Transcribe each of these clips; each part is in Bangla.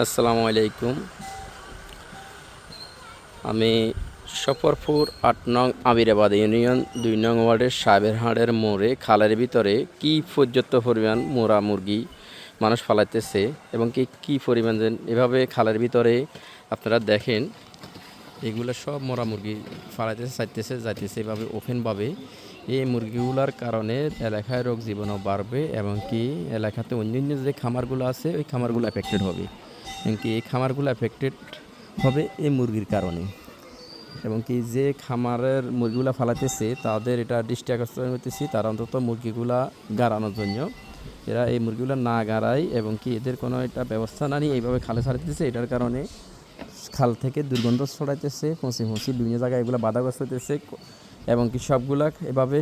আসসালামু আলাইকুম। আমি সফরপুর ৮ নং আমিরাবাদ ইউনিয়ন ২ নং ওয়ার্ডের সাবেরহাটের মোড়ে খালের ভিতরে কি পর্যাপ্ত পরিমাণ মোরা মুরগি মানুষ ফালাইতেছে এবং কি পরিমাণ এভাবে খালের ভিতরে আপনারা দেখেন, এগুলো সব মোরা মুরগি ফালাইতেছে, চাইতেছে যাইতেছে এভাবে ওপেনভাবে। এই মুরগিগুলোর কারণে এলাকায় রোগ জীবাণু বাড়বে এবং কি এলাকাতে অন্যান্য যে খামারগুলো আছে ওই খামারগুলো এফেক্টেড হবে এবং কি এই খামারগুলো এফেক্টেড হবে এই মুরগির কারণে। এবং কি যে খামারের মুরগিগুলা ফালাইতেছে তাদের এটা দৃষ্টি আকর্ষণ করতেছি, তারা অন্তত মুরগিগুলা গাড়ানোর জন্য এরা এই মুরগিগুলো না গাড়ায় এবং কি এদের কোনো একটা ব্যবস্থা না নিয়ে এইভাবে খালে ছাড়তেছে। এটার কারণে খাল থেকে দুর্গন্ধ ছড়াইতেছে, পচি বিভিন্ন জায়গায় এগুলো বাধাগ্রস্ত হইতেছে এবং কি সবগুলা এভাবে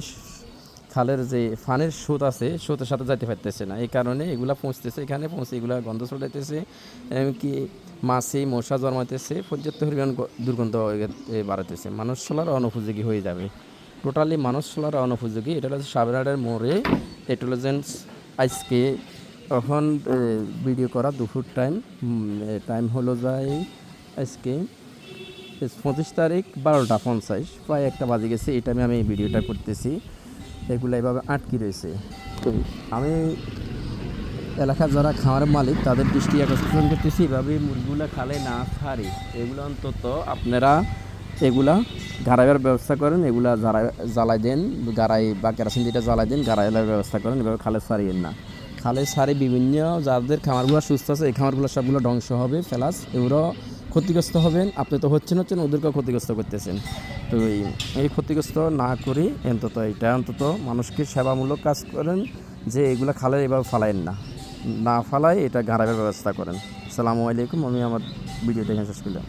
খালের যে ফানের স্রোত আছে স্রোতের সাথে যাইতে পারতেছে না। এই কারণে এগুলা পৌঁছতেছে, এখানে পৌঁছে এগুলা গন্ধ ছড়াইতেছে এমনকি মাছি মশা জন্মাইতেছে, পর্যাপ্ত পরিমাণ দুর্গন্ধ বাড়াইতেছে, মানুষ চলার অনুপযোগী হয়ে যাবে। টোটালি মানুষ চলার অনুপযোগী। এটা হচ্ছে সাবেরহাটের মোড়ে এটোলোজেন্স। আজকে এখন ভিডিও করা দুপুর টাইম হলো যায় আজকে 25 তারিখ 12টা 50, প্রায় 1টা বাজে গেছে। এই টাইমে আমি এই ভিডিওটা করতেছি। এগুলো এভাবে আটকে রয়েছে। তো আমি এলাকার যারা খামারের মালিক তাদের দৃষ্টি আকর্ষণ করতেছি, এভাবে মুরগিগুলো খালে না ছাড়ি এগুলো অন্তত আপনারা এগুলা গাড়াইয়ের ব্যবস্থা করেন, এগুলা জ্বালাই দেন, গাড়াই বা কেরোসিন যেটা জ্বালাই দেন, গাড়াইয়ের ব্যবস্থা করেন। এভাবে খালে ছাড়িয়েন না। খালে ছাড়ি বিভিন্ন যাদের খামারগুলো সুস্থ আছে এই খামারগুলো সবগুলো ধ্বংস হবে, প্লাস এগুলো ক্ষতিগ্রস্ত হবেন। আপনি তো হচ্ছেন ওদেরকেও ক্ষতিগ্রস্ত করতেছেন। তো এই ক্ষতিগ্রস্ত না করি অন্তত মানুষকে সেবামূলক কাজ করেন, যে এগুলো খালে এভাবে ফালাইন না ফালাই এটা গাড়াইয়ের ব্যবস্থা করেন। আসসালামু আলাইকুম। আমি আমার ভিডিওটা এখানে শেষ করলাম।